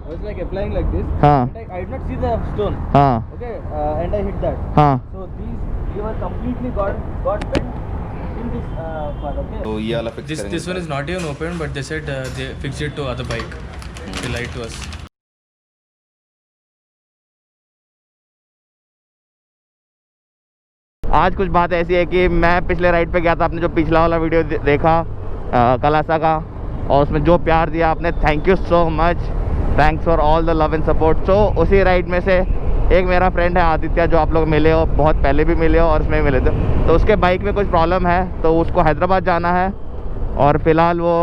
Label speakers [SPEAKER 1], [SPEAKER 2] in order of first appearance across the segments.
[SPEAKER 1] I was like applying like this.
[SPEAKER 2] हाँ
[SPEAKER 1] But I did not see the stone.
[SPEAKER 2] हाँ
[SPEAKER 1] Okay, and I hit that.
[SPEAKER 2] हाँ.
[SPEAKER 1] So they were completely got bent in this part. Okay.
[SPEAKER 3] तो ये वाला fix करेंगे.
[SPEAKER 4] This one is not even open, but they said they fixed it to other bike. They lied to us.
[SPEAKER 2] आज कुछ बात ऐसी है कि मैं पिछले राइड पे गया था, आपने जो पिछला वाला वीडियो देखा कलासा का, और उसमें जो प्यार दिया आपने, thank you so much. Thanks for all the love and support. So उसी राइड में से एक मेरा फ्रेंड है आदित्य, जो आप लोग मिले हो, बहुत पहले भी मिले हो और उसमें मिले थे. तो उसके बाइक में कुछ प्रॉब्लम है, तो उसको हैदराबाद जाना है और फिलहाल वो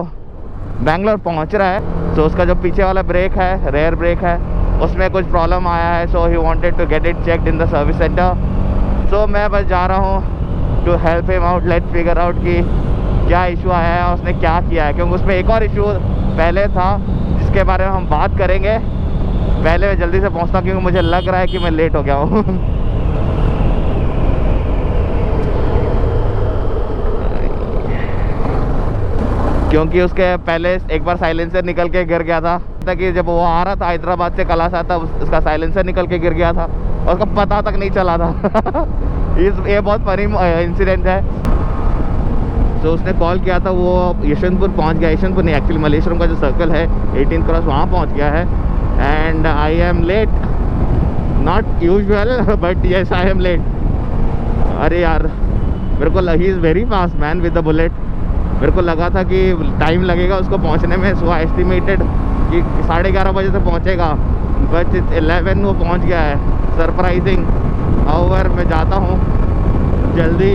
[SPEAKER 2] बेंगलोर पहुंच रहा है. तो उसका जो पीछे वाला ब्रेक है, रेयर ब्रेक है, उसमें कुछ प्रॉब्लम आया है. So he wanted to get it checked in the service centre. So मैं बस जा रहा हूँ to help him out, let's figure out कि क्या इशू आया है और उसने क्या किया है, क्योंकि उसमें एक और इशू पहले था जिसके बारे में हम बात करेंगे. पहले मैं जल्दी से पहुँचता हूँ क्योंकि मुझे लग रहा है कि मैं लेट हो गया हूँ. क्योंकि उसके पहले एक बार साइलेंसर निकल के गिर गया था, कि जब वो आ रहा था हैदराबाद से कलासा था, उसका साइलेंसर निकल के गिर गया था और उसका पता तक नहीं चला था. ये बहुत फनी इंसिडेंट है. तो उसने कॉल किया था, वो यशवंतपुर पहुंच गया. यशवंतपुर नहीं, एक्चुअली मलेश्वरम का जो सर्कल है 18 क्रॉस, वहाँ पहुंच गया है. And I am late, not usual but yes I am late. अरे यार मेरे को he is very fast man with the Bullet. मेरे को लगा था कि टाइम लगेगा उसको पहुंचने में. सो आई एस्टिमेटेड कि 11:30 बजे से पहुंचेगा, बट 11 वो पहुंच गया है. सरप्राइजिंग. हाउएवर मैं जाता हूं जल्दी.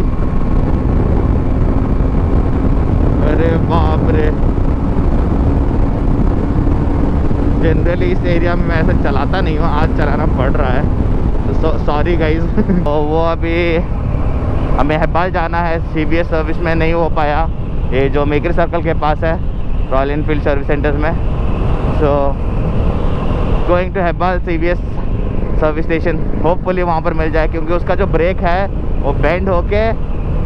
[SPEAKER 2] अरे बाप रे, जनरली इस एरिया में मैं ऐसा चलाता नहीं हूँ, आज चलाना पड़ रहा है. तो सॉरी गाइज. वो अभी हमें हैबाल जाना है, CBS सर्विस में नहीं हो पाया, ये जो मेकरी सर्कल के पास है रॉयल एनफील्ड सर्विस सेंटर्स में. So going to Hebbal CBS service station. Hopefully वहाँ पर मिल जाए, क्योंकि उसका जो ब्रेक है वो बेंड होके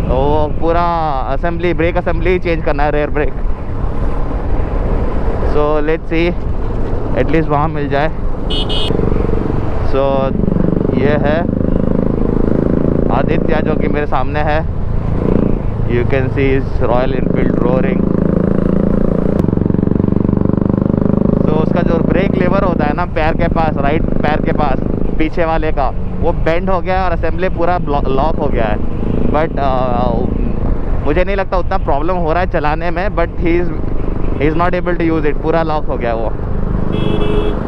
[SPEAKER 2] वो पूरा असेंबली, ब्रेक असेंबली चेंज करना है, rear brake. So let's see, at least वहाँ मिल जाए. सो ये है आदित्य जो कि मेरे सामने है. You can see his Royal Enfield roaring. तो उसका जो ब्रेक लेवर होता है ना पैर के पास, राइट पैर के पास पीछे वाले का, वो बेंड हो गया है और असेंबली पूरा लॉक हो गया है. बट मुझे नहीं लगता उतना प्रॉब्लम हो रहा है चलाने में, but he is not able to use it. पूरा लॉक हो गया वो.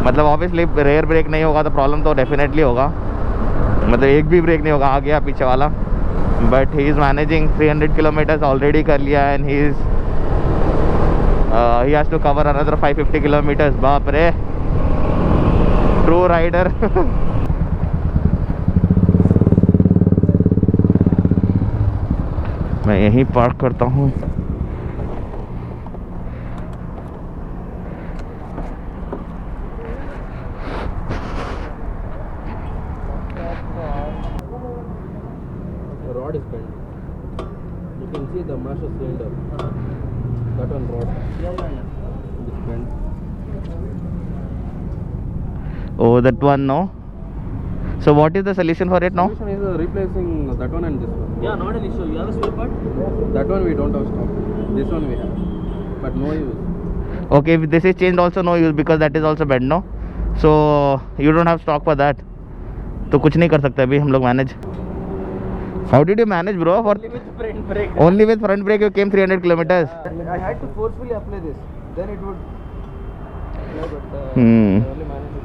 [SPEAKER 2] मतलब ऑब्वियसली रेयर ब्रेक नहीं होगा तो प्रॉब्लम तो डेफिनेटली होगा, मतलब एक भी ब्रेक नहीं होगा, आ गया पीछे वाला. But he is managing. 300 kilometres already कर लिया and he has to cover another 550 kilometres. बाप रे, ट्रू राइडर. मैं यहीं पार्क करता हूँ.
[SPEAKER 1] Rod is bent. You can see the master cylinder. That one rod. It's bent.
[SPEAKER 2] Oh, that one, no. So what is the solution for it now?
[SPEAKER 1] Solution is replacing that one and this one.
[SPEAKER 5] Yeah, not an issue. You have a spare part?
[SPEAKER 1] That one we don't have stock. This one we have, but no use.
[SPEAKER 2] Okay, if this is changed also no use, because that is also bent, no. So you don't have stock for that. तो कुछ नहीं कर सकते अभी हम लोग manage. How did you manage, bro? For
[SPEAKER 1] Only with front brake.
[SPEAKER 2] only with front brake you came 300 kilometers.
[SPEAKER 1] I had to forcefully apply this. Then it would. Yeah, but
[SPEAKER 2] Hmm.
[SPEAKER 1] I only managed it.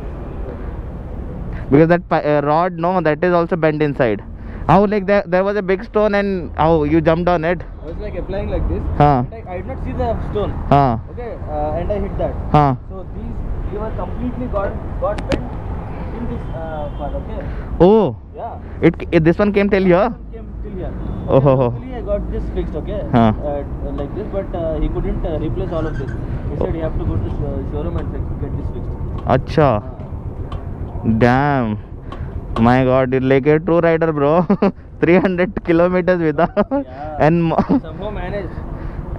[SPEAKER 2] Because that rod, no, that is also bent inside. How, like there was a big stone and how you jumped on it?
[SPEAKER 1] I was like applying like this.
[SPEAKER 2] हाँ
[SPEAKER 1] And I did not see the stone.
[SPEAKER 2] हाँ
[SPEAKER 1] Okay, and I hit that.
[SPEAKER 2] हाँ.
[SPEAKER 1] So they were completely got bent in this part. Okay.
[SPEAKER 2] Oh,
[SPEAKER 1] Yeah.
[SPEAKER 2] it this one came till here.
[SPEAKER 1] Came till here.
[SPEAKER 2] Oh ho ho.
[SPEAKER 1] Actually, I got this fixed. Okay.
[SPEAKER 2] Huh.
[SPEAKER 1] Like this, but he couldn't replace all of this. He said you have to go to showroom and get this fixed.
[SPEAKER 2] अच्छा. Damn. My God, you're like a true rider, bro. 300 kilometers without.
[SPEAKER 1] Yeah.
[SPEAKER 2] And
[SPEAKER 1] Somehow managed.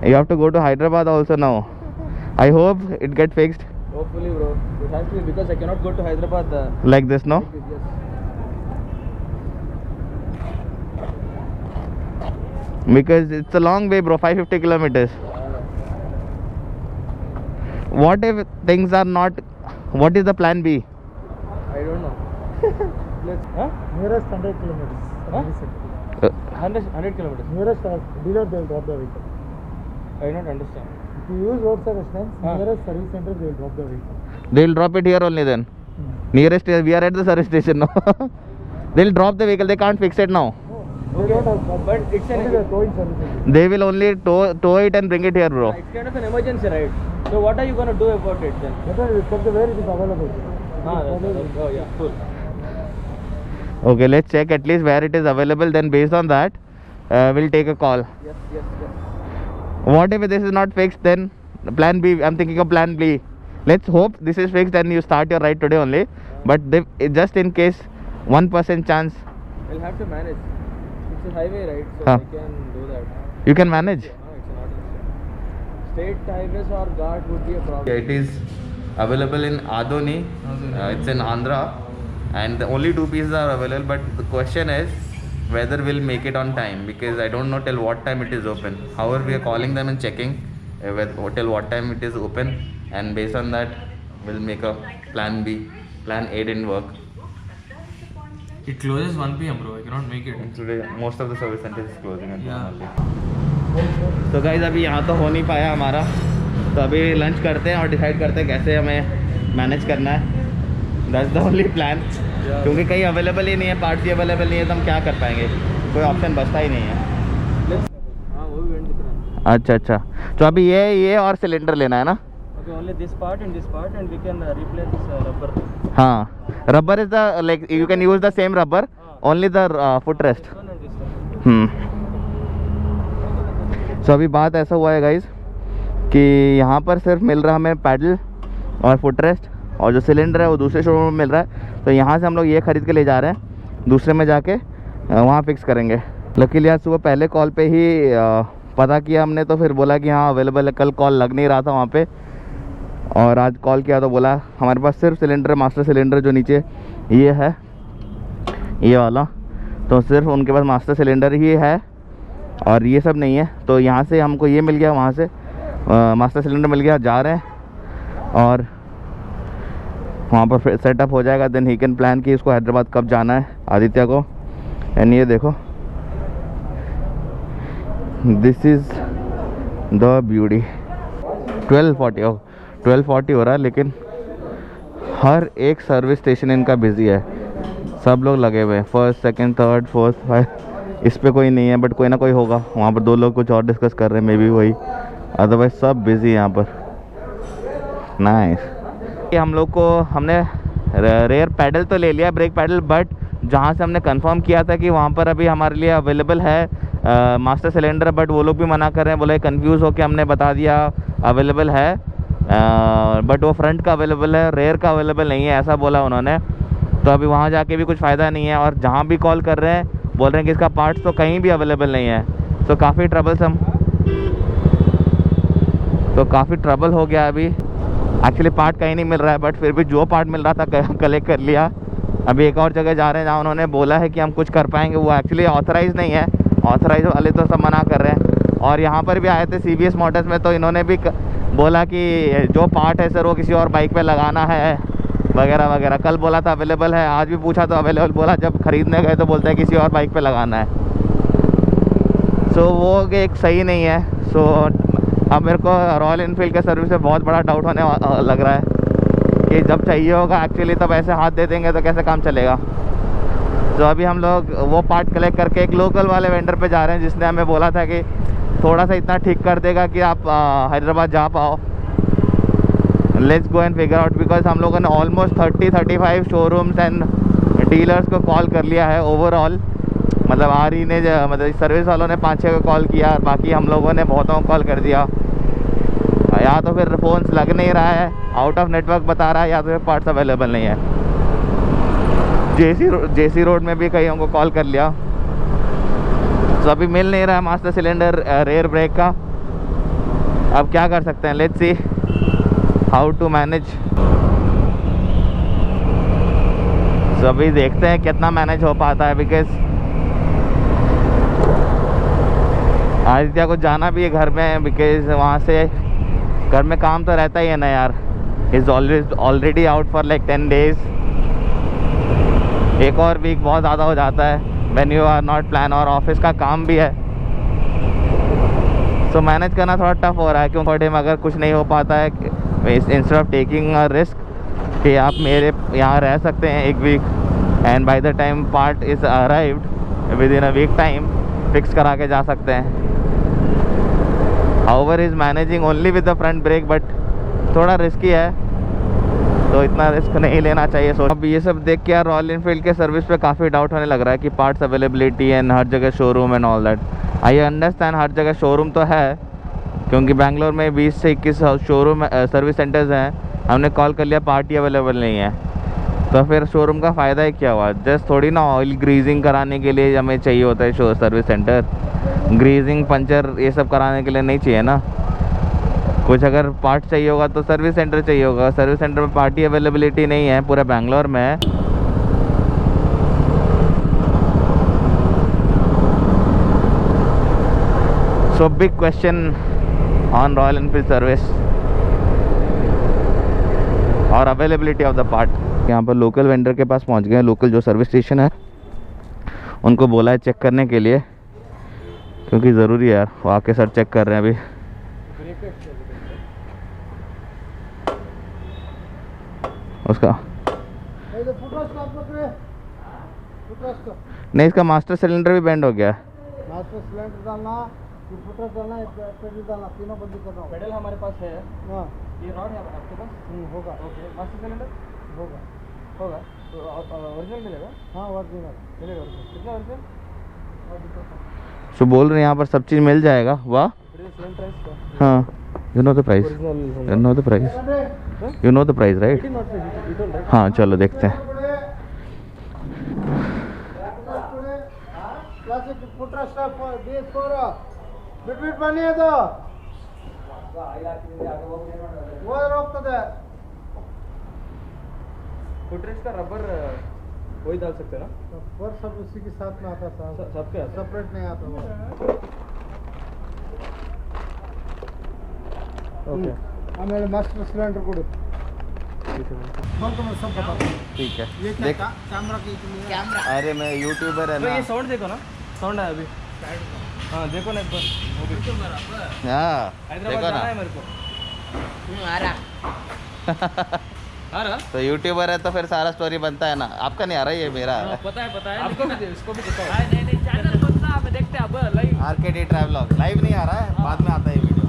[SPEAKER 2] you have to go to Hyderabad also now. I hope it get fixed.
[SPEAKER 1] Hopefully, bro. It has to be because I cannot go to Hyderabad.
[SPEAKER 2] Like this, no?
[SPEAKER 1] Yes.
[SPEAKER 2] Because it's a long way, bro. 550 kilometers. What if things are not? What is the plan B?
[SPEAKER 1] I don't know. Let's. Huh?
[SPEAKER 3] Nearest 100 kilometers.
[SPEAKER 1] Huh? 100 kilometers.
[SPEAKER 3] Nearest dealer they will drop the vehicle.
[SPEAKER 1] I do not understand.
[SPEAKER 3] If you use roadside assistance,
[SPEAKER 1] Huh?
[SPEAKER 3] nearest service center they will drop the vehicle.
[SPEAKER 2] They'll drop it here only then. Nearest, we are at the service station now. They'll drop the vehicle. They can't fix it now.
[SPEAKER 3] They don't have,
[SPEAKER 1] But it's
[SPEAKER 3] only
[SPEAKER 1] an.
[SPEAKER 3] the towing service.
[SPEAKER 2] They will only tow it and bring it here, bro.
[SPEAKER 1] It's kind of an emergency, right? So what are you gonna do about it then?
[SPEAKER 3] Better you check the where it is available.
[SPEAKER 1] Oh yeah, cool.
[SPEAKER 2] Okay, let's check at least where it is available. Then based on that, we'll take a call.
[SPEAKER 1] Yes, yes, yes.
[SPEAKER 2] What if this is not fixed? Then plan B. I'm thinking of plan B. Let's hope this is fixed and you start your ride today only. But just in case 1% chance,
[SPEAKER 1] We'll have to manage. It's a highway, right? So
[SPEAKER 2] Huh.
[SPEAKER 1] I can do that.
[SPEAKER 2] you can manage.
[SPEAKER 1] No, it's not. State highways or guard would be a problem.
[SPEAKER 2] It is available in Adoni. It's in Andhra, and the only 2 pieces are available. But the question is whether we'll make it on time, because I don't know till what time it is open. However, we are calling them and checking till what time it is open, and based on that, we'll make a plan B. Plan A didn't work.
[SPEAKER 4] It closes 1 p.m. bro. I cannot make it.
[SPEAKER 2] Today, most of the service centers is closing at
[SPEAKER 4] Yeah.
[SPEAKER 2] 1 only. तो guys अभी यहाँ तो हो नहीं पाया हमारा, तो अभी लंच करते हैं और डिसाइड करते हैं कैसे हमें मैनेज करना है. That's the only plan. क्योंकि कहीं अवेलेबल ही नहीं है, पार्ट्स ही अवेलेबल नहीं है, तो हम क्या कर पाएंगे. कोई ऑप्शन बचता ही नहीं है.
[SPEAKER 1] हाँ वो भी वेंट दिख रहा है.
[SPEAKER 2] अच्छा अच्छा, तो अभी ये और सिलेंडर लेना है ना.
[SPEAKER 1] Okay, only this part and we can replace this rubber.
[SPEAKER 2] हाँ, rubber is the like you can use the same rubber, only the foot rest.
[SPEAKER 1] This one and this one.
[SPEAKER 2] सो अभी बात ऐसा हुआ है गाइज कि यहाँ पर सिर्फ मिल रहा हमें पैडल और फुट रेस्ट, और जो सिलेंडर है वो दूसरे शोरूम में मिल रहा है. तो यहाँ से हम लोग ये ख़रीद के ले जा रहे हैं, दूसरे में जाके वहाँ फिक्स करेंगे. लकीली आज सुबह पहले कॉल पे ही पता किया हमने, तो फिर बोला कि हाँ अवेलेबल है. कल कॉल लग नहीं रहा था वहाँ पे, और आज कॉल किया तो बोला हमारे पास सिर्फ सिलेंडर, मास्टर सिलेंडर जो नीचे ये है, ये वाला, तो सिर्फ उनके पास मास्टर सिलेंडर ही है और ये सब नहीं है. तो यहाँ से हमको ये मिल गया, वहाँ से मास्टर सिलेंडर मिल गया. जा रहे हैं और वहाँ पर सेटअप हो जाएगा. देन ही कैन प्लान कि इसको हैदराबाद कब जाना है आदित्य को. एंड ये देखो, दिस इज़ द ब्यूटी. 12:40 हो रहा है, लेकिन हर एक सर्विस स्टेशन इनका बिजी है. सब लोग लगे हुए हैं, फर्स्ट, सेकंड, थर्ड, फोर्थ, 5. इस पे कोई नहीं है, बट कोई ना कोई होगा. वहाँ पर 2 लोग कुछ और डिस्कस कर रहे हैं, मे बी वही. अदरवाइज सब बिजी है यहाँ पर. नाइस. हम लोग को हमने रेयर पैडल तो ले लिया, ब्रेक पैडल, बट जहाँ से हमने कंफर्म किया था कि वहाँ पर अभी हमारे लिए अवेलेबल है मास्टर सिलेंडर, बट वो लोग भी मना कर रहे हैं. बोले कंफ्यूज होकर हमने बता दिया अवेलेबल है, बट वो फ्रंट का अवेलेबल है, रेयर का अवेलेबल नहीं है, ऐसा बोला उन्होंने. तो अभी वहाँ जाके भी कुछ फ़ायदा नहीं है, और जहाँ भी कॉल कर रहे हैं बोल रहे हैं कि इसका पार्ट्स तो कहीं भी अवेलेबल नहीं है. तो काफ़ी ट्रबल हो गया अभी. एक्चुअली पार्ट कहीं नहीं मिल रहा है, बट फिर भी जो पार्ट मिल रहा था कलेक्ट कर लिया. अभी एक और जगह जा रहे हैं जहाँ उन्होंने बोला है कि हम कुछ कर पाएंगे. वो एक्चुअली ऑथराइज़ नहीं है, ऑथराइज वाले तो सब मना कर रहे हैं. और यहाँ पर भी आए थे CVS मोटर्स में, तो इन्होंने भी बोला कि जो पार्ट है सर वो किसी और बाइक पे लगाना है वगैरह वगैरह. कल बोला था अवेलेबल है, आज भी पूछा तो अवेलेबल बोला, जब ख़रीदने गए तो बोलते हैं किसी और बाइक पे लगाना है. सो वो एक सही नहीं है. सो अब मेरे को रॉयल इनफील्ड के सर्विस से बहुत बड़ा डाउट होने लग रहा है कि जब चाहिए होगा एक्चुअली तब ऐसे हाथ दे देंगे तो कैसे काम चलेगा. तो अभी हम लोग वो पार्ट कलेक्ट करके एक लोकल वाले वेंडर पे जा रहे हैं, जिसने हमें बोला था कि थोड़ा सा इतना ठीक कर देगा कि आप हैदराबाद जा पाओ. Let's go and figure out, because हम लोगों ने ऑलमोस्ट 30-35 शोरूम्स एंड डीलर्स को कॉल कर लिया है ओवरऑल. मतलब RE ने मतलब सर्विस वालों ने 5-6 को कॉल किया, बाकी हम लोगों ने बहुतों को कॉल कर दिया. या तो फिर फ़ोन्स लग नहीं रहा है, आउट ऑफ नेटवर्क बता रहा है, या तो फिर पार्ट्स अवेलेबल नहीं है. JC रोड में भी कईयों को कॉल कर लिया. तो अभी मिल नहीं रहा है मास्टर सिलेंडर रेयर ब्रेक का. अब क्या कर सकते हैं, let's see. How to manage. तो अभी देखते हैं कितना मैनेज हो पाता है, बिकॉज आदित्य को जाना भी है घर में, बिकॉज वहाँ से घर में काम तो रहता ही है ना यार। Is already out for like 10 days। एक और वीक बहुत ज़्यादा हो जाता है when you are not plan, और ऑफिस का काम भी है। सो मैनेज करना थोड़ा टफ हो रहा है, क्योंकि फॉर हिम अगर कुछ नहीं हो पाता है, instead of taking a risk कि आप मेरे यहाँ रह सकते हैं एक week, and by the time part is arrived within a week time fix करा के जा सकते हैं। However is managing only with the front brake, but थोड़ा रिस्की है, तो इतना रिस्क नहीं लेना चाहिए। सो अब ये सब देख के यार रॉयल एनफील्ड के सर्विस पे काफ़ी डाउट होने लग रहा है कि पार्ट्स अवेलेबिलिटी एंड हर जगह showroom and all that. I understand हर जगह शोरूम तो है, क्योंकि बेंगलोर में 20 से 21 शोरूम सर्विस सेंटर्स हैं। हमने कॉल कर लिया, पार्ट ही अवेलेबल नहीं है, तो फिर शोरूम का फ़ायदा ही क्या हुआ। जस्ट थोड़ी ना ऑयल ग्रीजिंग कराने के लिए हमें चाहिए होता है सर्विस सेंटर। ग्रीजिंग पंचर ये सब कराने के लिए नहीं चाहिए ना। कुछ अगर पार्ट चाहिए होगा तो सर्विस सेंटर चाहिए होगा। सर्विस सेंटर में पार्टी अवेलेबिलिटी नहीं है पूरा बेंगलोर में। So big question on royal Enfield service और अवेलेबिलिटी ऑफ द पार्ट। यहाँ पर लोकल वेंडर के पास पहुँच गए हैं। लोकल जो सर्विस स्टेशन है उनको बोला है चेक करने के लिए, क्योंकि ज़रूरी है यार। वो आके सर चेक कर रहे हैं अभी। उसका नहीं, इसका मास्टर सिलेंडर भी बेंड हो गया है।
[SPEAKER 3] मास्टर सिलेंडर डालना, फुटरेस्ट डालना, पेडल डालना, तीनों बंद कर रहा हूँ।
[SPEAKER 1] पेडल हमारे पास है।
[SPEAKER 3] हाँ
[SPEAKER 1] ये रॉड है आपके पास?
[SPEAKER 3] होगा।
[SPEAKER 1] ओके, मास्टर सिलेंडर
[SPEAKER 3] होगा।
[SPEAKER 1] होगा तो ओरिजिनल मिलेगा?
[SPEAKER 3] हाँ ओरिजिनल
[SPEAKER 1] मिलेगा। कितना ओरिजिनल?
[SPEAKER 2] सो बोल रहे हैं यहाँ पर सब चीज़ मिल जाएगा। वाह,
[SPEAKER 1] सेम प्राइस का?
[SPEAKER 2] हाँ, you know the price,
[SPEAKER 1] original
[SPEAKER 2] you know the price, you know the price right? हाँ चलो देखते हैं।
[SPEAKER 3] क्लासिक फुटरेस्ट BS4 बिट बनी है तो वो रोकता है।
[SPEAKER 1] फुटरेस्ट का रबर वही डाल सकते हैं ना?
[SPEAKER 3] पर सब उसी के साथ में आता था।
[SPEAKER 1] सबके
[SPEAKER 3] सेपरेट नहीं आता वो।
[SPEAKER 1] ओके,
[SPEAKER 3] आमेले मास्टर सिलेंडर कोड कौन तो मैं सब बता दूं।
[SPEAKER 2] ठीक है,
[SPEAKER 3] ये क्या
[SPEAKER 2] देख।
[SPEAKER 3] कैमरा की कैमरा।
[SPEAKER 2] अरे मैं यूट्यूबर है
[SPEAKER 1] तो
[SPEAKER 2] ना।
[SPEAKER 1] ये साउंड देखो ना, साउंड है अभी। हाँ देखो ना एक बार, वो भी
[SPEAKER 2] हाँ
[SPEAKER 1] हैदराबाद
[SPEAKER 2] देखो
[SPEAKER 1] जाना
[SPEAKER 2] ना।
[SPEAKER 1] है मेरे को। आ रहा?
[SPEAKER 2] तो यूट्यूबर है तो फिर सारा स्टोरी बनता है ना। आपका नहीं आ रहा, ये मेरा है।
[SPEAKER 1] पता है आपको भी इसको भी दिखाओ।
[SPEAKER 5] नहीं चैनल बदला, हमें देखते हैं अब लाइव।
[SPEAKER 2] RKD ट्रैवलॉग लाइव नहीं आ रहा है, बाद में आता है ये वीडियो।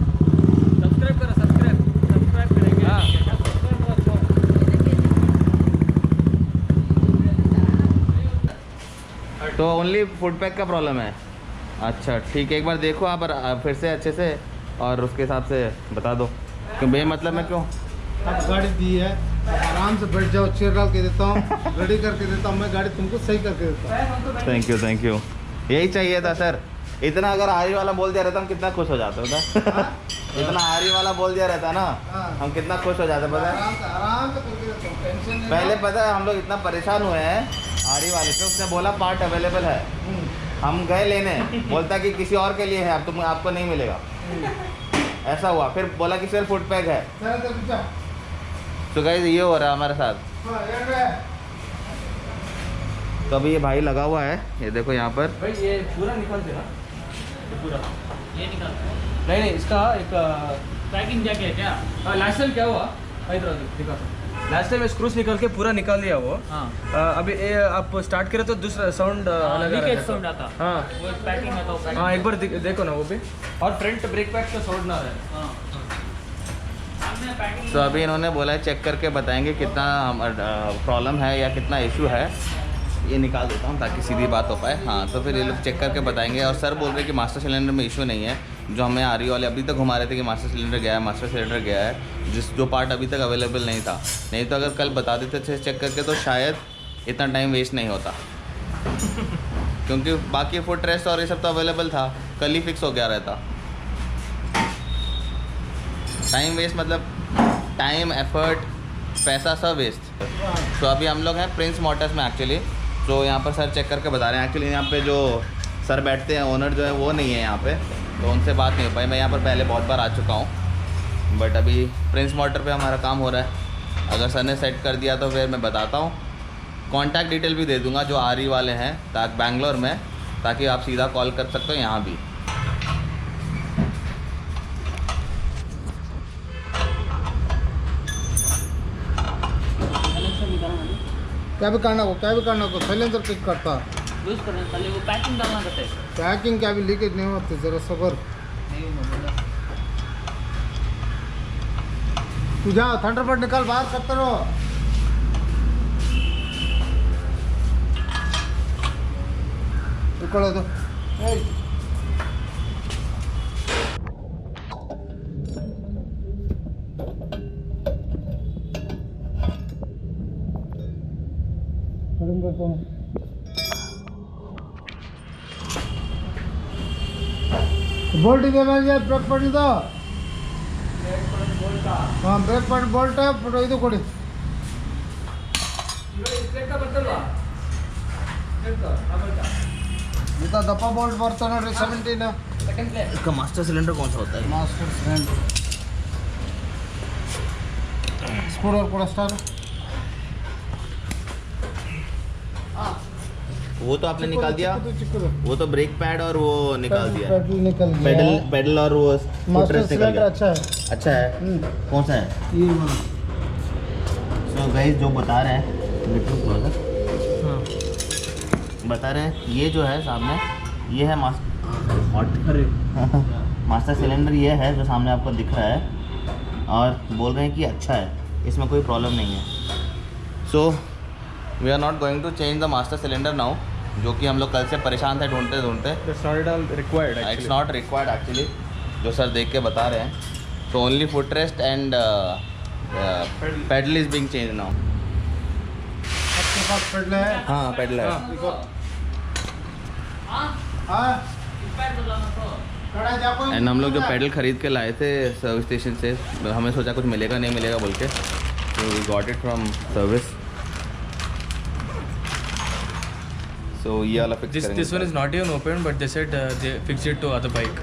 [SPEAKER 1] सब्सक्राइब करो, सब्सक्राइब करेंगे। हाँ
[SPEAKER 2] तो ओनली फुट पैक का प्रॉब्लम है। अच्छा ठीक है, एक बार देखो आप फिर से अच्छे से, और उसके हिसाब से बता दो। क्यों बेमतलब में क्यों?
[SPEAKER 3] अब गाड़ी दी है, आराम से बैठ जाओ, चेयर डाल के देता हूँ, रेडी करके देता हूँ, मैं गाड़ी तुमको सही करके देता हूँ।
[SPEAKER 2] Thank you. यही चाहिए था सर। इतना अगर आरी वाला बोल दिया रहता हम कितना खुश हो जाते होता। इतना आरी वाला बोल दिया रहता ना, हम कितना खुश हो जाते पता है।
[SPEAKER 3] आराम से करके देता हूँ, टेंशन नहीं।
[SPEAKER 2] पहले पता है हम लोग इतना परेशान हुए हैं आरी वाले से। उसने बोला पार्ट अवेलेबल है, हम गए लेने, बोलता कि किसी और के लिए है, अब तुम आपको नहीं मिलेगा। ऐसा हुआ, फिर बोला कि सर फुट पैक है। तो गाइस ये हो रहा है हमारे साथ। तो अभी ये भाई लगा हुआ है, ये देखो यहाँ पर।
[SPEAKER 1] भाई ये पूरा निकाल देना, ये पूरा।
[SPEAKER 5] ये निकाल
[SPEAKER 1] नहीं इसका एक
[SPEAKER 5] पैकिंग जाके है क्या?
[SPEAKER 1] लास्ट टाइम क्या हुआ हैदराबाद दिखा। लास्ट टाइम स्क्रूज निकाल के पूरा निकाल दिया वो।
[SPEAKER 5] हाँ
[SPEAKER 1] अभी ये आप स्टार्ट करें तो दूसरा साउंड अलग आ रहा
[SPEAKER 5] लीकेज
[SPEAKER 1] है।
[SPEAKER 5] साउंड आता।
[SPEAKER 1] हाँ
[SPEAKER 5] वो पैकिंग आता है।
[SPEAKER 1] हाँ एक बार देखो ना वो भी, और फ्रंट ब्रेक पैक का साउंड ना रहा है।
[SPEAKER 5] हाँ हमने पैकिंग।
[SPEAKER 2] तो अभी इन्होंने बोला है चेक करके बताएंगे कितना प्रॉब्लम है या कितना इशू है। ये निकाल देता हूँ ताकि सीधी बात हो पाए। हाँ तो फिर ये लोग चेक करके बताएंगे। और सर बोल रहे हैं कि मास्टर सिलेंडर में इशू नहीं है, जो हमें आरी वाले अभी तक घुमा रहे थे कि मास्टर सिलेंडर गया है, मास्टर सिलेंडर गया है, जो पार्ट अभी तक अवेलेबल नहीं था। नहीं तो अगर कल बता देते थे चेक करके तो शायद इतना टाइम वेस्ट नहीं होता। क्योंकि बाकी फुट रेस्ट और ये सब तो अवेलेबल था, कल ही फिक्स हो गया रहता। टाइम वेस्ट मतलब टाइम एफर्ट पैसा सब वेस्ट। तो अभी हम लोग हैं प्रिंस मोटर्स में एक्चुअली। तो यहाँ पर सर चेक करके बता रहे हैं। एक्चुअली यहाँ पे जो सर बैठते हैं ओनर जो है वो नहीं है यहाँ पे, तो उनसे बात नहीं हो पाई। मैं यहाँ पर पहले बहुत बार आ चुका हूँ, बट अभी प्रिंस मोटर पे हमारा काम हो रहा है। अगर सर ने सेट कर दिया तो फिर मैं बताता हूँ। कॉन्टैक्ट डिटेल भी दे दूँगा जो आरी वाले हैं ताकि बैंगलोर में, ताकि आप सीधा कॉल कर सकते हो यहाँ भी।
[SPEAKER 3] क्या भी करना को साइलेंसर किक करता
[SPEAKER 5] यूज करना खाली वो पैकिंग डालना करते हैं।
[SPEAKER 3] पैकिंग क्या भी लीकेज नहीं होती, जरा सबर। तू जा थंडरबर्ड निकाल बाहर करते रहो। निकलो तो बोल्ट ಇದೆ ಮೇಲೆ ಬ್ರೇಕ್ ಪಡಿದು ಹಾಂ ಬ್ರೇಕ್ ಪಡ್ ಬೋಲ್ಟ್ ಇದು ಕೊಡಿ इतना दप्पा बोल्ट ಬರ್ತಾ ನೋಡ್ರಿ 17
[SPEAKER 2] इसका मास्टर सिलेंडर कौन सा होता है?
[SPEAKER 3] ಮಾಸ್ಟರ್ ಸಿಲಿಂಡರ್ ಸ್ಕ್ರೂ ಡ್ರೈವರ್ ಕೂಡ ಸ್ಟಾರ್
[SPEAKER 2] वो तो आपने निकाल दिया, वो तो ब्रेक पैड और वो निकाल दिया।
[SPEAKER 3] निकल गया
[SPEAKER 2] पेडल और वो
[SPEAKER 3] मास्टर
[SPEAKER 2] फुटरेस्ट निकल
[SPEAKER 3] सिलेंडर
[SPEAKER 2] गया।
[SPEAKER 3] अच्छा है।
[SPEAKER 2] अच्छा है। कौन सा है?
[SPEAKER 3] ये वाला
[SPEAKER 2] सो गाइस जो बता रहे हैं बता रहे हैं ये जो है सामने ये है मास्टर सिलेंडर, ये है जो सामने आपको दिख रहा है, और बोल रहे हैं कि अच्छा है, इसमें कोई प्रॉब्लम नहीं है। So we are not going to change the master cylinder now, जो कि हम लोग कल से परेशान थे ढूंढते ढूंढते। इट्स नॉट रिक्वायर्ड एक्चुअली, जो सर देख के बता रहे हैं। So only foot rest and pedal is being change now.
[SPEAKER 3] आपके पास पेडल है?
[SPEAKER 2] हाँ पेडल है।
[SPEAKER 3] हाँ
[SPEAKER 5] पैर बदलाना तो
[SPEAKER 3] कड़ा जाको
[SPEAKER 2] एंड हम लोग जो पेडल खरीद के लाए थे सर्विस स्टेशन से, हमें सोचा कुछ मिलेगा नहीं मिलेगा बोल के, तो we got it from service. So ये वाला फिक्स करेंगे।
[SPEAKER 4] This one is not even open, but they said they fixed it to other bike.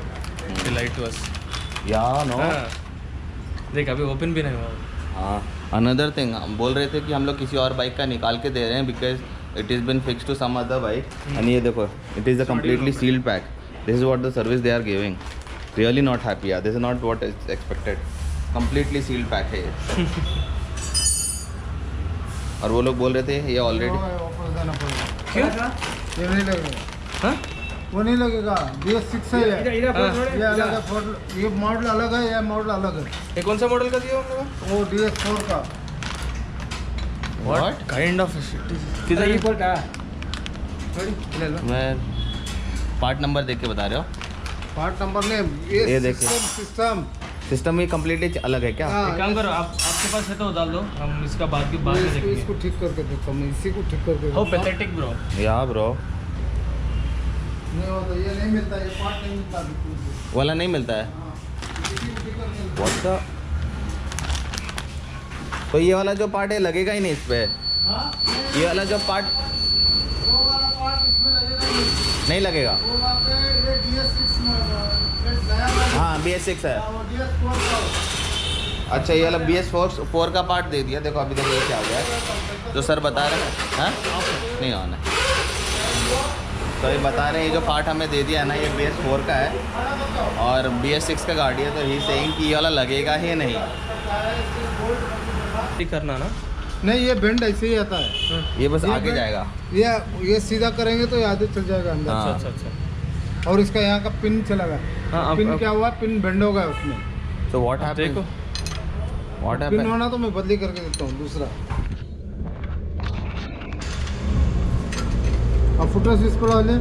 [SPEAKER 4] They lied to us.
[SPEAKER 2] या नो
[SPEAKER 4] हाँ। देख अभी ओपन भी नहीं हुआ।
[SPEAKER 2] हाँ अनदर थिंग हम बोल रहे थे कि हम लोग किसी और बाइक का निकाल के दे रहे हैं because it is been fix to some other bike. And ये देखो it is a completely sealed pack. This is what the service they are giving. Really not happy यार, this is not what is expected. Completely sealed pack है ये। और वो लोग बोल रहे थे ये ऑलरेडी
[SPEAKER 3] वापस देना पड़ेगा।
[SPEAKER 4] क्यों?
[SPEAKER 3] ये नहीं लगेगा।
[SPEAKER 4] हाँ?
[SPEAKER 3] वो नहीं लगेगा। DS6 है ये अलग है, ये मॉडल अलग है, ये मॉडल अलग है।
[SPEAKER 4] ये कौन सा मॉडल का दिया उन लोगों?
[SPEAKER 3] वो DS4 का।
[SPEAKER 2] What?
[SPEAKER 4] काइंड ऑफ किधर ये
[SPEAKER 2] मैं पार्ट नंबर देख के बता रहे हो।
[SPEAKER 3] पार्ट नंबर ने
[SPEAKER 2] ये देखिए।
[SPEAKER 3] सिस्टम
[SPEAKER 2] सिस्टम ये कम्प्लीटली अलग है क्या?
[SPEAKER 3] हाँ,
[SPEAKER 4] एक काम करो आप आपके पास है तो डाल दो, हम इसका बाद में
[SPEAKER 3] इसको
[SPEAKER 4] देखेंगे।
[SPEAKER 3] ठीक करके देता हूँ, इसी को ठीक करके
[SPEAKER 4] हाउ
[SPEAKER 3] देता हूँ।
[SPEAKER 4] Pathetic bro.
[SPEAKER 2] या ब्रो
[SPEAKER 3] नहीं होता, ये नहीं मिलता, ये पार्ट नहीं मिलता बिल्कुल भी।
[SPEAKER 2] वाला नहीं मिलता है।
[SPEAKER 3] हाँ, इसी को ठीक करके देता
[SPEAKER 2] What the? तो ये वाला जो पार्ट है लगेगा ही नहीं इस पे।
[SPEAKER 3] हूँ। हाँ,
[SPEAKER 2] ये वाला जो पार्ट
[SPEAKER 3] वो वाला पार्ट इसमें लगेगा
[SPEAKER 2] नहीं लगेगा।
[SPEAKER 3] वो वहाँ पे ये DS6 में नया वाला
[SPEAKER 2] हाँ BS6 है।
[SPEAKER 3] वो DS4 का।
[SPEAKER 2] अच्छा ये वाला BS4 का पार्ट दे दिया। देखो अभी देखो ये क्या हो गया है जो सर बता रहे हैं। हाँ नहीं ऑन है। तो ये बता रहे हैं ये जो पार्ट हमें दे दिया है ना ये BS4 का है और BS6 का गाड़ी है, तो ही सेइंग कि ये वाला लगेगा ही नहीं।
[SPEAKER 4] ठीक करना ना।
[SPEAKER 3] नहीं, ये बेंड ऐसे ही आता है।
[SPEAKER 2] ये बस
[SPEAKER 3] ये
[SPEAKER 2] आगे
[SPEAKER 3] बेंड-
[SPEAKER 2] जाएगा।
[SPEAKER 3] ये सीधा करेंगे तो ये आगे चल जाएगा अंदर।
[SPEAKER 2] हाँ।
[SPEAKER 4] अच्छा अच्छा।
[SPEAKER 3] और इसका यहाँ का पिन चला गया।
[SPEAKER 4] हाँ,
[SPEAKER 3] पिन
[SPEAKER 4] अब-
[SPEAKER 3] क्या हुआ, पिन बेंड हो गया उसमें।
[SPEAKER 2] तो व्हाट
[SPEAKER 4] अब देखो
[SPEAKER 2] हैपेंड? What
[SPEAKER 3] pin
[SPEAKER 2] happened?
[SPEAKER 3] होना तो मैं बदली करके देता हूँ दूसरा। अब फुटरेस्ट इसको डाले,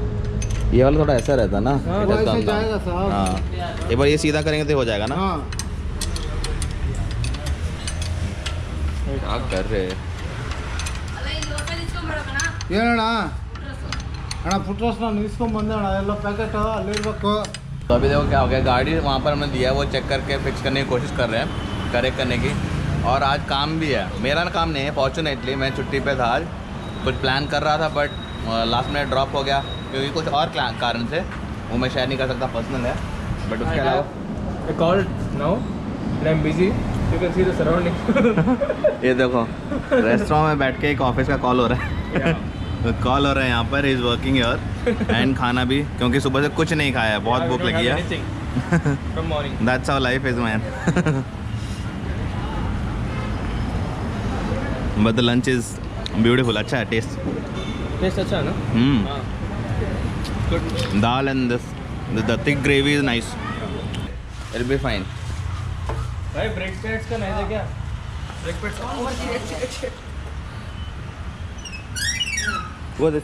[SPEAKER 2] ये वाला थोड़ा ऐसा रहता ना।
[SPEAKER 4] हाँ,
[SPEAKER 2] It
[SPEAKER 3] वो
[SPEAKER 2] has
[SPEAKER 3] ऐसे
[SPEAKER 2] gone down.
[SPEAKER 3] जाएगा साहब।
[SPEAKER 2] हाँ एक बार ये सीधा करेंगे तो हो जाएगा ना।
[SPEAKER 3] हाँ,
[SPEAKER 2] क्या कर रहे हैं?
[SPEAKER 3] ಏನಣ್ಣ ಅಣ್ಣ ಫುಟ್ರೆಸ್ಟ್ ನಾನು ಇಸ್ಕೊಂಡ್ ಬಂದೆ ಅಣ್ಣ ಎಲ್ಲ ಪ್ಯಾಕೆಟ್ ಅಲ್ಲಿರ್ಬೇಕು।
[SPEAKER 2] तो अभी देखो क्या हो गया, गाड़ी वहाँ पर हमने दिया है वो चेक करके फिक्स करने की कोशिश कर रहे हैं, करेक्ट करने की। और आज काम भी है। मेरा ना काम नहीं है, फॉर्चुनेटली मैं छुट्टी पे था आज। कुछ प्लान कर रहा था बट लास्ट मिनट ड्रॉप हो गया क्योंकि कुछ और कारण से, वो मैं शेयर नहीं कर सकता, पर्सनल है। बट उसके अलावा
[SPEAKER 4] I called now and I'm busy. You can see the surrounding.
[SPEAKER 2] ये देखो रेस्टोरेंट में बैठ के एक ऑफिस का कॉल हो रहा है। कॉल हो रहा है यहाँ पर, इज़ वर्किंग योर एंड खाना भी, क्योंकि सुबह से कुछ नहीं खाया है, बहुत भूख लगी है।
[SPEAKER 4] From morning.
[SPEAKER 2] That's how life is, man. But the lunch is beautiful. अच्छा है टेस्ट।
[SPEAKER 4] Taste अच्छा है ना? हाँ. Good.
[SPEAKER 2] Dal and the thick gravy is nice. It'll be fine.
[SPEAKER 4] भाई ब्रेक पैड्स का नहीं था क्या? Brake pads.
[SPEAKER 2] What is?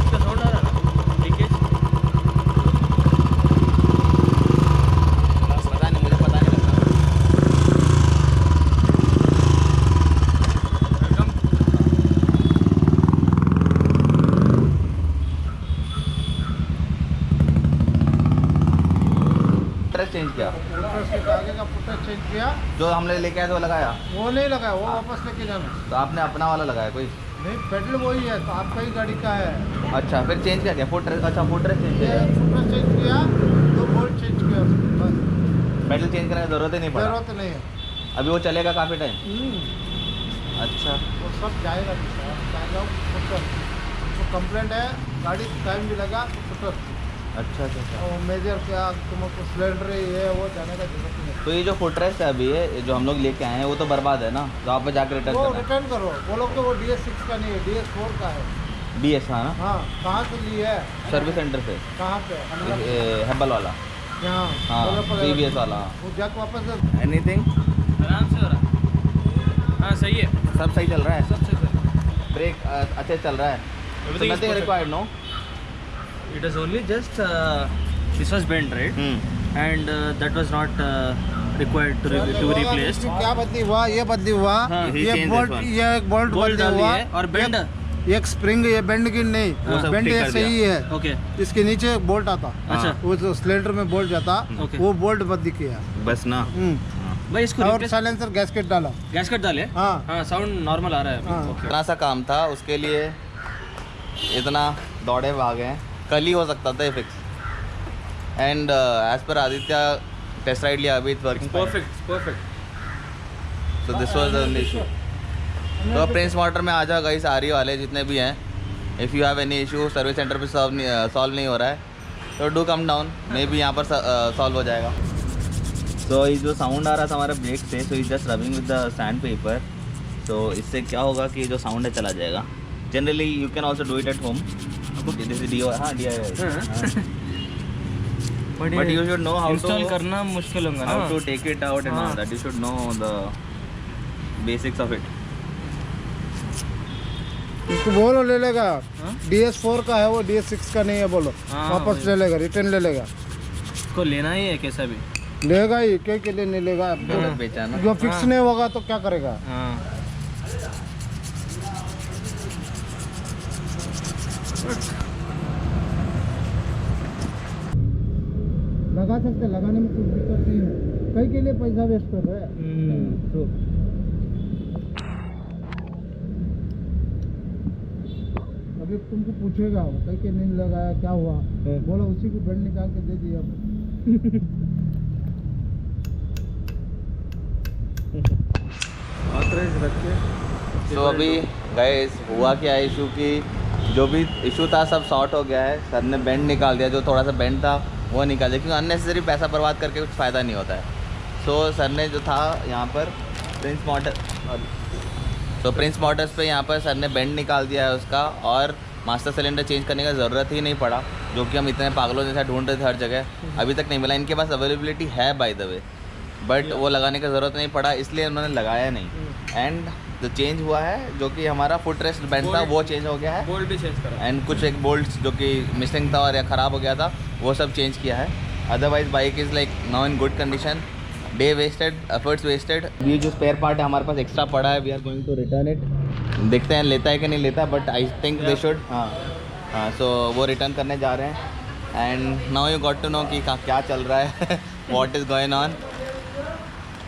[SPEAKER 4] इसका साउंड आ रहा है ना? लीकेज।
[SPEAKER 2] पता नहीं, मुझे पता नहीं लगता।
[SPEAKER 4] वेलकम।
[SPEAKER 2] ड्रेस चेंज किया,
[SPEAKER 3] फुटरेस्ट के आगे का फुटरेस्ट चेंज किया,
[SPEAKER 2] जो हमने लेके आए थे वो लगाया,
[SPEAKER 3] वो नहीं लगाया, वो वापस लेके जाना।
[SPEAKER 2] तो आपने अपना वाला लगाया कोई?
[SPEAKER 3] नहीं, पेडल वही है, तो आपका ही गाड़ी का है।
[SPEAKER 2] अच्छा, फिर चेंज क्या किया? फुट अच्छा फुट ड्रेस चेंज
[SPEAKER 3] ये
[SPEAKER 2] किया,
[SPEAKER 3] फुटरेस्ट चेंज किया, तो बोल्ट चेंज किया उसको, बस।
[SPEAKER 2] पेडल चेंज करने की ज़रूरत ही नहीं पड़ा।
[SPEAKER 3] जरूरत नहीं है।
[SPEAKER 2] अभी वो चलेगा काफ़ी टाइम। अच्छा,
[SPEAKER 3] वो सब जाएगा, तो कंप्लेंट है, गाड़ी टाइम भी लगा तो फुटरेस्ट।
[SPEAKER 2] अच्छा अच्छा अच्छा।
[SPEAKER 3] और मेजर क्या तुमको सिलेंडर ये वो जाने का जरूरत नहीं है।
[SPEAKER 2] तो ये जो फुटरेस्ट है अभी, ये जो हम लोग लेके आए हैं, वो तो बर्बाद है ना, तो आप जाकर रिटर्न
[SPEAKER 3] वो
[SPEAKER 2] करना है।
[SPEAKER 3] रिटर्न करो, बोलो कि वो DS6 का नहीं है, DS4 का है।
[SPEAKER 2] DS हाँ ना,
[SPEAKER 3] हाँ, कहाँ से ली है?
[SPEAKER 2] सर्विस सेंटर से,
[SPEAKER 3] कहाँ पे?
[SPEAKER 2] हेबल वाला,
[SPEAKER 3] यहाँ
[SPEAKER 2] हाँ CBS वाला।
[SPEAKER 3] वो जाके वापस
[SPEAKER 2] एनीथिंग
[SPEAKER 4] आराम से हो रहा है। हाँ सही है।
[SPEAKER 2] सब सही चल रहा है,
[SPEAKER 4] सबसे सही।
[SPEAKER 2] ब्रेक अच्छे चल रहा है,
[SPEAKER 4] Everything is
[SPEAKER 2] nothing
[SPEAKER 4] perfect.
[SPEAKER 2] Required no.
[SPEAKER 4] It was only just this was bent, right? And that was not required to be replaced.
[SPEAKER 3] क्या बदली हुआ? ये बदली हुआ,
[SPEAKER 4] हाँ,
[SPEAKER 2] he
[SPEAKER 3] ये
[SPEAKER 2] changed
[SPEAKER 3] बोल्ट,
[SPEAKER 2] this one.
[SPEAKER 3] ये एक बोल्ट
[SPEAKER 4] बोल्ट
[SPEAKER 3] बदली
[SPEAKER 4] डाली
[SPEAKER 3] हुआ
[SPEAKER 4] है और बेंड।
[SPEAKER 3] एक स्प्रिंग, ये बेंड की
[SPEAKER 2] वो
[SPEAKER 3] नहीं,
[SPEAKER 2] सब
[SPEAKER 3] बेंड
[SPEAKER 2] ठीक
[SPEAKER 3] ये
[SPEAKER 2] कर
[SPEAKER 3] सही है।
[SPEAKER 4] ओके।
[SPEAKER 3] इसके नीचे एक बोल्ट आता,
[SPEAKER 4] अच्छा।
[SPEAKER 3] वो जो सिलेंडर में बोल्ट जाता,
[SPEAKER 4] Okay.
[SPEAKER 3] वो बोल्ट बदली किया।
[SPEAKER 2] बस ना।
[SPEAKER 4] भाई इसको
[SPEAKER 3] और
[SPEAKER 4] रिप्लेस
[SPEAKER 3] साइलेंसर गैस्केट डाला।
[SPEAKER 4] गैसकेट डाले।
[SPEAKER 3] हाँ।
[SPEAKER 4] हाँ साउंड नॉर्मल आ रहा है
[SPEAKER 3] हाँ।
[SPEAKER 4] अभी। ओके।
[SPEAKER 2] इतना सा काम था, उसके लिए इतना दौड़े भागे हैं, कल ही हो सकता था ये fix. And as per Aditya test ride लिया, अभी it's working
[SPEAKER 4] perfect.
[SPEAKER 2] So this was the issue. तो प्रिंस मोटर में आ जाओ गाइस, आरी वाले जितने भी हैं, if you have any issue, service centre पे सॉल्व नहीं हो रहा है, तो do come down, may be यहाँ पर सॉल्व हो जाएगा। तो ये जो साउंड आ रहा था हमारे ब्रेक से, so is just rubbing with the sand paper, तो इससे क्या होगा कि जो साउंड है चला जाएगा। Generally you can also do it at home, this is DIY, हाँ DIY, but you should know how
[SPEAKER 4] install
[SPEAKER 2] टू
[SPEAKER 4] करना मुश्किल होगा
[SPEAKER 2] how
[SPEAKER 4] ना।
[SPEAKER 2] to take it out and all
[SPEAKER 4] हाँ।
[SPEAKER 2] that. You should know the basics of it.
[SPEAKER 3] इसको बोलो ले लेगा,
[SPEAKER 4] हाँ?
[SPEAKER 3] DS4 का है वो, DS6 का नहीं है बोलो,
[SPEAKER 4] हाँ,
[SPEAKER 3] वापस
[SPEAKER 4] वही।
[SPEAKER 3] ले लेगा, रिटर्न ले लेगा।
[SPEAKER 4] इसको लेना ही है कैसा भी।
[SPEAKER 3] लेगा ही, क्या के लिए नहीं लेगा?
[SPEAKER 2] गलत बेचा ना।
[SPEAKER 3] जो फिक्स
[SPEAKER 4] हाँ।
[SPEAKER 3] नहीं होगा तो क्या करेगा?
[SPEAKER 4] हाँ।
[SPEAKER 3] लगा सकते, लगाने में कुछ दिक्कत नहीं है, कई के लिए पैसा वेस्ट कर रहे हैं। अभी तुमको पूछेगा कई के नहीं लगाया, क्या हुआ? बोलो उसी को बेल्ट निकाल के दे दिया।
[SPEAKER 2] तो अभी गाइस हुआ क्या इशू कि जो भी इशू था सब सॉर्ट हो गया है। सर ने बेंड निकाल दिया, जो थोड़ा सा बेंड था वो निकाल दिया, क्योंकि अननेसेसरी पैसा बर्बाद करके कुछ फ़ायदा नहीं होता है। सो सर ने जो था यहाँ पर प्रिंस मोटर्स पे यहाँ पर सर ने बेंड निकाल दिया है उसका, और मास्टर सिलेंडर चेंज करने का ज़रूरत ही नहीं पड़ा, जो कि हम इतने पागलों जैसा ढूंढ रहे थे हर जगह, अभी तक नहीं मिला। इनके पास अवेलेबिलिटी है बाय द वे, बट वो लगाने की ज़रूरत नहीं पड़ा, इसलिए उन्होंने लगाया नहीं। एंड जो चेंज हुआ है, जो कि हमारा फुट रेस्ट बेंड था वो चेंज हो गया है,
[SPEAKER 4] बोल्ट भी चेंज करा।
[SPEAKER 2] एंड कुछ एक बोल्ट जो कि मिसिंग था और या ख़राब हो गया था वो सब चेंज किया है। Otherwise bike is like now in good condition. Day wasted, efforts wasted. ये जो स्पेयर पार्ट है हमारे पास एक्स्ट्रा पड़ा है, we are going to return it. देखते हैं लेता है कि नहीं लेता, but I think they should. हाँ हाँ, सो वो रिटर्न करने जा रहे हैं। And now you got to know कि क्या चल रहा है, what is going on.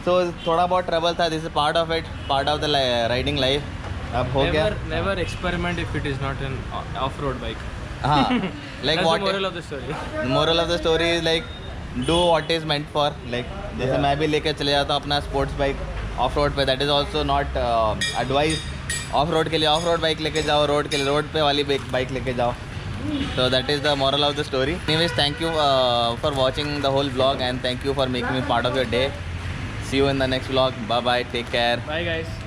[SPEAKER 2] So थोड़ा बहुत ट्रबल था. This is part of it, part of the riding life. अब हो गया.
[SPEAKER 4] Never experiment if it is not an off-road bike.
[SPEAKER 2] हाँ. Like
[SPEAKER 4] That's
[SPEAKER 2] what?
[SPEAKER 4] the moral of the story.
[SPEAKER 2] The moral of the story is like do what is meant for. Like जैसे मैं भी लेके चले जाता हूँ अपना स्पोर्ट्स बाइक ऑफ रोड पे. That is also not advice. Of road के लिए ऑफ रोड बाइक लेके जाओ, रोड के लिए रोड पे वाली बाइक लेके जाओ. So that is the moral of the story. Anyways, thank you for watching the whole vlog and thank you for making me part of your day. See you in the next vlog. Bye bye. Take care.
[SPEAKER 4] Bye guys.